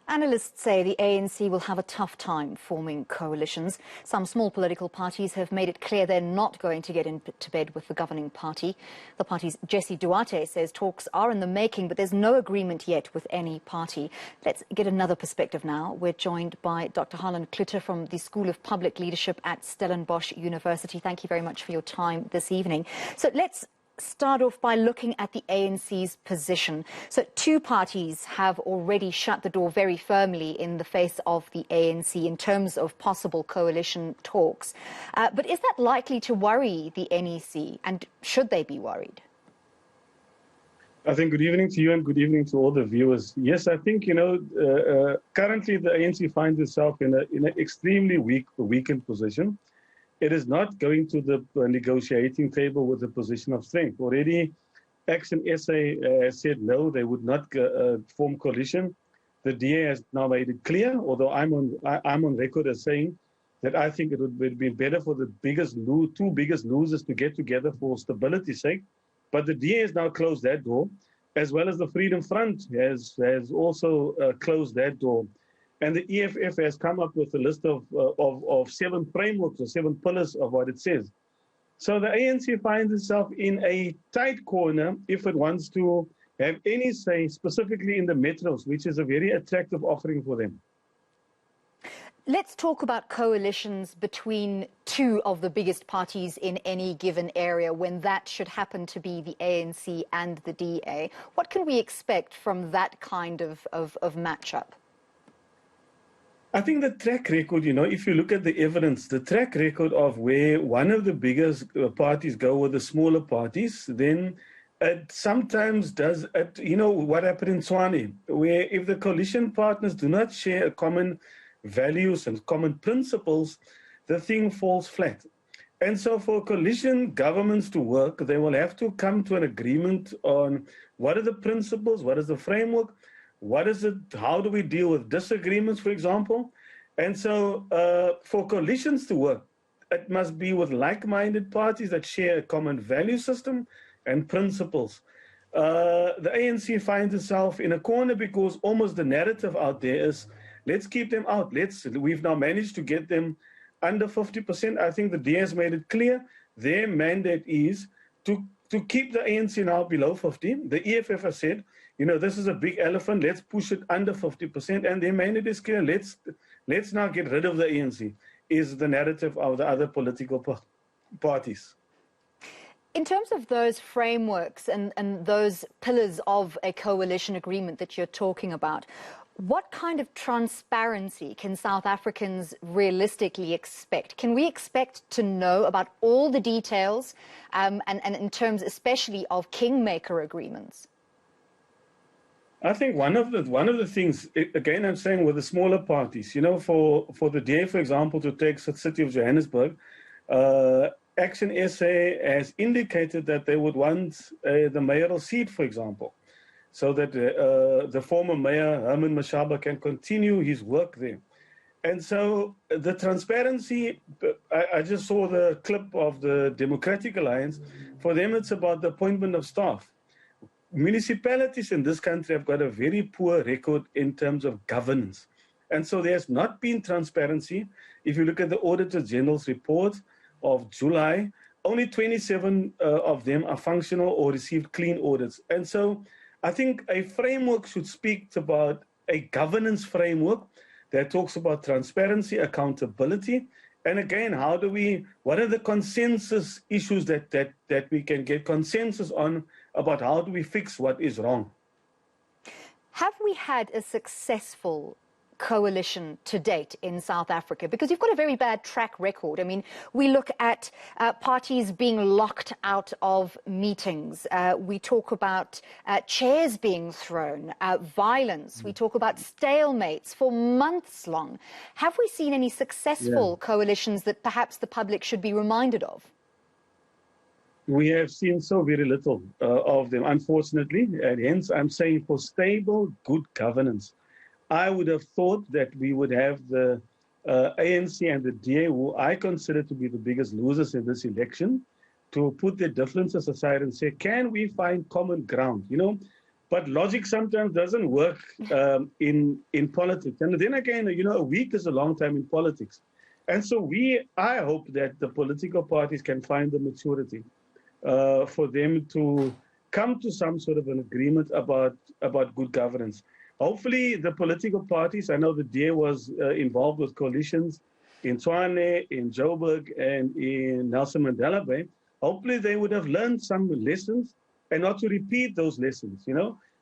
Analysts say the ANC will have a tough time forming coalitions. Some small political parties have made it clear they're not going to get into bed with the governing party. The party's Jesse Duarte says talks are in the making, but there's no agreement yet with any party. Let's get another perspective now. We're joined by Dr. Harlan Klutter from the School of Public Leadership at Stellenbosch University. Thank you very much for your time this evening. So let's start off by looking at the ANC's position. So two parties have already shut the door very firmly in the face of the ANC in terms of possible coalition talks. But is that likely to worry the NEC, and should they be worried? I think good evening to you and good evening to all the viewers. Yes, I think, currently the ANC finds itself in an extremely weakened position. It is not going to the negotiating table with a position of strength. Already, Action SA said no, they would not form coalition. The DA has now made it clear, although I'm on record as saying that I think it would be better for the two biggest losers to get together for stability's sake. But the DA has now closed that door, as well as the Freedom Front has also closed that door. And the EFF has come up with a list of 7 frameworks or 7 pillars of what it says. So the ANC finds itself in a tight corner if it wants to have any say, specifically in the metros, which is a very attractive offering for them. Let's talk about coalitions between two of the biggest parties in any given area, when that should happen to be the ANC and the DA. What can we expect from that kind of matchup? I think the track record, if you look at the evidence, the track record of where one of the biggest parties go with the smaller parties, then it sometimes does, what happened in Tshwane, where if the coalition partners do not share common values and common principles, the thing falls flat. And so for coalition governments to work, they will have to come to an agreement on what are the principles, what is the framework, what is it? How do we deal with disagreements, for example? And so for coalitions to work, it must be with like-minded parties that share a common value system and principles. The ANC finds itself in a corner because almost the narrative out there is, let's keep them out. We've now managed to get them under 50%. I think the DA has made it clear their mandate is to keep the ANC now below 50. The EFF has said, this is a big elephant, let's push it under 50%, and their mandate is clear, let's now get rid of the ANC, is the narrative of the other political parties. In terms of those frameworks and those pillars of a coalition agreement that you're talking about, what kind of transparency can South Africans realistically expect? Can we expect to know about all the details and in terms especially of kingmaker agreements? I think one of the things, again, I'm saying with the smaller parties, for the DA, for example, to take the city of Johannesburg, Action SA has indicated that they would want the mayoral seat, for example, so that the former mayor, Herman Mashaba, can continue his work there. And so the transparency, I just saw the clip of the Democratic Alliance. For them, it's about the appointment of staff. Municipalities in this country have got a very poor record in terms of governance. And so there's not been transparency. If you look at the Auditor General's report of July, only 27 of them are functional or received clean audits. And so I think a framework should speak about a governance framework that talks about transparency, accountability, and again, what are the consensus issues that we can get consensus on about how do we fix what is wrong? Have we had a successful coalition to date in South Africa? Because you've got a very bad track record. I mean, we look at parties being locked out of meetings. We talk about chairs being thrown, violence. We talk about stalemates for months long. Have we seen any successful coalitions that perhaps the public should be reminded of? We have seen so very little of them, unfortunately, and hence I'm saying for stable, good governance. I would have thought that we would have the ANC and the DA, who I consider to be the biggest losers in this election, to put their differences aside and say, can we find common ground? But logic sometimes doesn't work in politics. And then again, a week is a long time in politics. And so I hope that the political parties can find the maturity for them to come to some sort of an agreement about good governance. Hopefully, the political parties, I know the DA was involved with coalitions in Tshwane, in Joburg, and in Nelson Mandela Bay. Hopefully, they would have learned some lessons and not to repeat those lessons.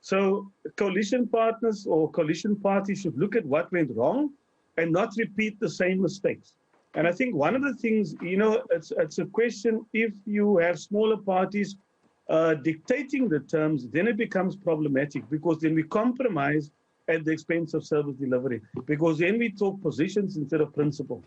So coalition partners or coalition parties should look at what went wrong and not repeat the same mistakes. And I think one of the things, it's a question, if you have smaller parties dictating the terms, then it becomes problematic, because then we compromise at the expense of service delivery, because then we talk positions instead of principle.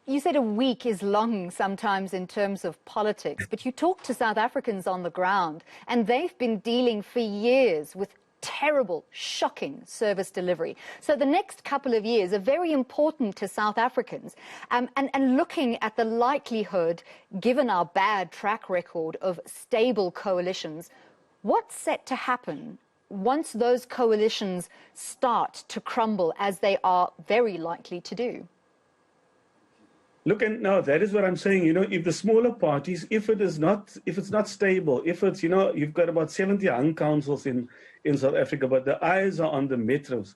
You said a week is long sometimes in terms of politics, but you talk to South Africans on the ground, and they've been dealing for years with terrible, shocking service delivery. So the next couple of years are very important to South Africans. And looking at the likelihood, given our bad track record of stable coalitions, what's set to happen once those coalitions start to crumble, as they are very likely to do? Look, and now that is what I'm saying. If the smaller parties, if it's not stable, if it's, you've got about 70 hung councils in South Africa, but the eyes are on the metros.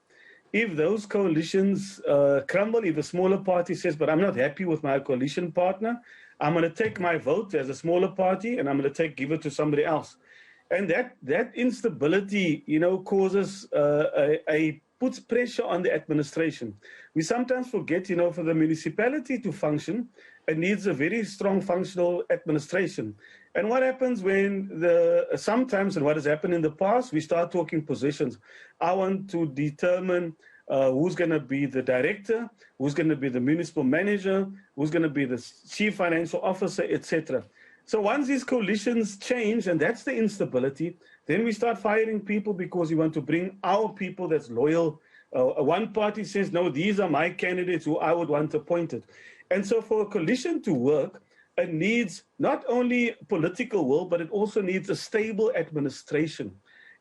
If those coalitions crumble, if a smaller party says, but I'm not happy with my coalition partner, I'm going to take my vote as a smaller party and I'm going to give it to somebody else. And that instability, causes puts pressure on the administration. We sometimes forget, for the municipality to function, it needs a very strong functional administration. And what happens sometimes, and what has happened in the past, we start talking positions. I want to determine who's going to be the director, who's going to be the municipal manager, who's going to be the chief financial officer, etc. So once these coalitions change, and that's the instability, then we start firing people because we want to bring our people that's loyal. One party says, no, these are my candidates who I would want appointed. And so for a coalition to work, it needs not only political will, but it also needs a stable administration.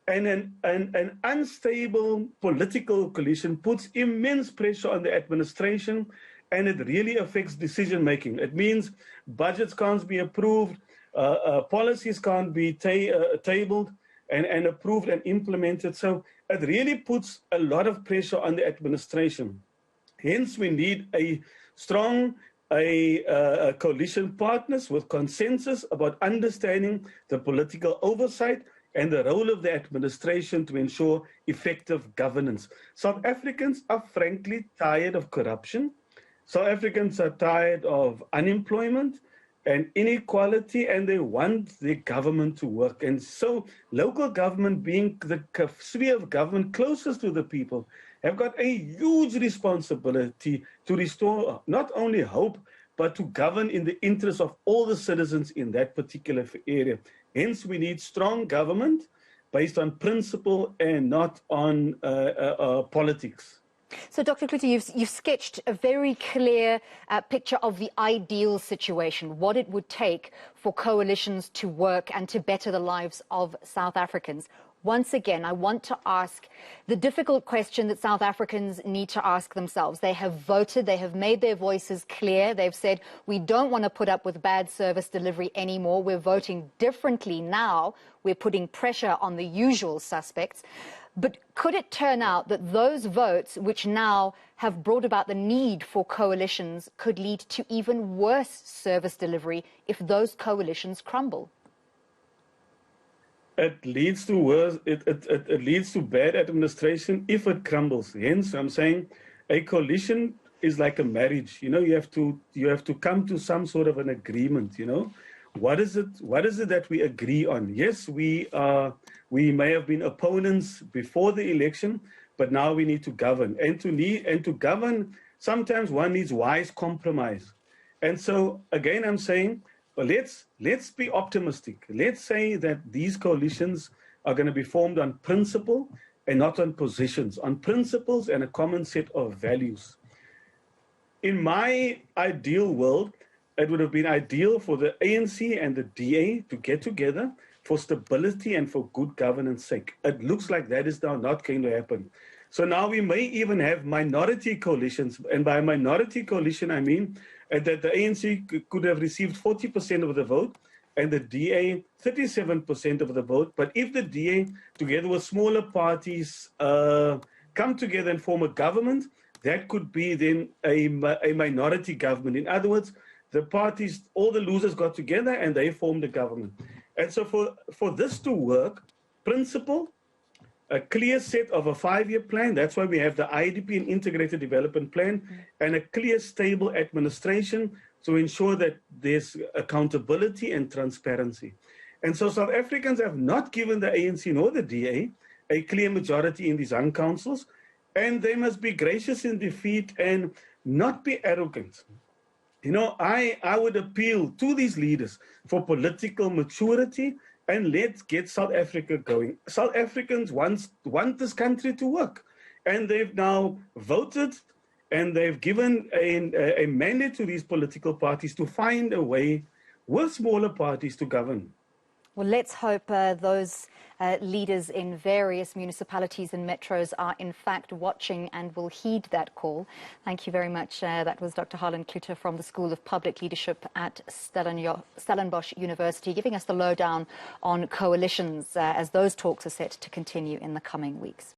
And an unstable political coalition puts immense pressure on the administration, and it really affects decision making. It means budgets can't be approved, policies can't be tabled and approved and implemented. So it really puts a lot of pressure on the administration. Hence, we need a strong coalition partners with consensus about understanding the political oversight and the role of the administration to ensure effective governance. South Africans are frankly tired of corruption. South Africans are tired of unemployment and inequality, and they want their government to work. And so local government, being the sphere of government closest to the people, have got a huge responsibility to restore not only hope, but to govern in the interest of all the citizens in that particular area. Hence, we need strong government based on principle and not on politics. So, Dr. Klute, you've sketched a very clear picture of the ideal situation, what it would take for coalitions to work and to better the lives of South Africans. Once again, I want to ask the difficult question that South Africans need to ask themselves. They have voted, they have made their voices clear. They've said, we don't want to put up with bad service delivery anymore. We're voting differently now. We're putting pressure on the usual suspects. But could it turn out that those votes, which now have brought about the need for coalitions, could lead to even worse service delivery if those coalitions crumble? It leads to worse. It leads to bad administration if it crumbles. Hence, I'm saying a coalition is like a marriage. You have to come to some sort of an agreement. What is it that we agree on? Yes, we may have been opponents before the election, but now we need to govern. And to govern, sometimes one needs wise compromise. And so again, I'm saying, well, let's be optimistic. Let's say that these coalitions are going to be formed on principle and not on positions, on principles and a common set of values. In my ideal world, it would have been ideal for the ANC and the DA to get together, for stability and for good governance sake. It looks like that is now not going to happen. So now we may even have minority coalitions. And by minority coalition, I mean that the ANC could have received 40% of the vote and the DA 37% of the vote. But if the DA, together with smaller parties, come together and form a government, that could be then a minority government. In other words, the parties, all the losers got together and they formed a government. And so for this to work, principle, a clear set of a 5-year plan. That's why we have the IDP and Integrated Development Plan, and a clear, stable administration to ensure that there's accountability and transparency. And so South Africans have not given the ANC nor the DA a clear majority in these hung councils, and they must be gracious in defeat and not be arrogant. You know, I would appeal to these leaders for political maturity, and let's get South Africa going. South Africans want this country to work, and they've now voted and they've given a mandate to these political parties to find a way with smaller parties to govern. Well, let's hope those leaders in various municipalities and metros are in fact watching and will heed that call. Thank you very much. That was Dr. Harlan Klute from the School of Public Leadership at Stellenbosch University, giving us the lowdown on coalitions as those talks are set to continue in the coming weeks.